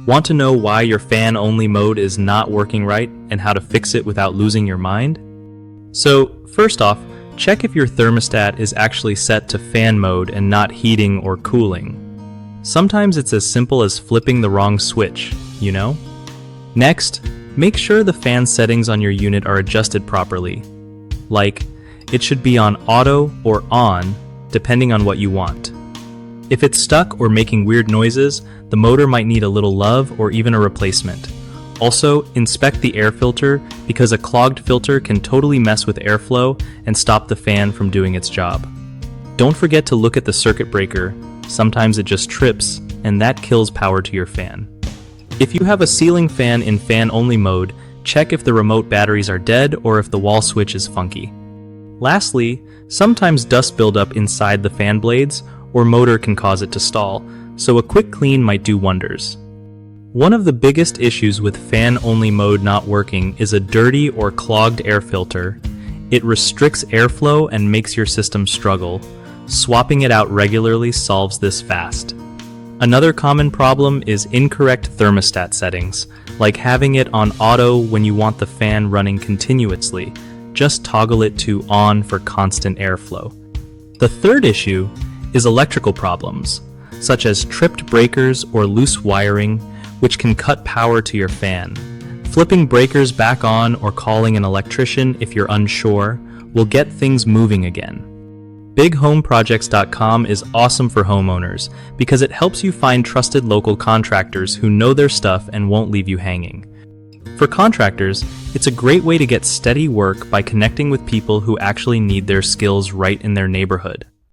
Want to know why your fan-only mode is not working right and how to fix it without losing your mind? So, first off, check if your thermostat is actually set to fan mode and not heating or cooling. Sometimes it's as simple as flipping the wrong switch, you know? Next, make sure the fan settings on your unit are adjusted properly. Like, it should be on auto or on, depending on what you want. If it's stuck or making weird noises, the motor might need a little love or even a replacement. Also, inspect the air filter because a clogged filter can totally mess with airflow and stop the fan from doing its job. Don't forget to look at the circuit breaker. Sometimes it just trips, and that kills power to your fan. If you have a ceiling fan in fan-only mode, check if the remote batteries are dead or if the wall switch is funky. Lastly, sometimes dust buildup inside the fan blades or motor can cause it to stall, so a quick clean might do wonders. One of the biggest issues with fan-only mode not working is a dirty or clogged air filter. It restricts airflow and makes your system struggle. Swapping it out regularly solves this fast. Another common problem is incorrect thermostat settings, like having it on auto when you want the fan running continuously. Just toggle it to on for constant airflow. The third issue is electrical problems, such as tripped breakers or loose wiring, which can cut power to your fan. Flipping breakers back on or calling an electrician if you're unsure will get things moving again. BigHomeProjects.com is awesome for homeowners because it helps you find trusted local contractors who know their stuff and won't leave you hanging. For contractors, it's a great way to get steady work by connecting with people who actually need their skills right in their neighborhood.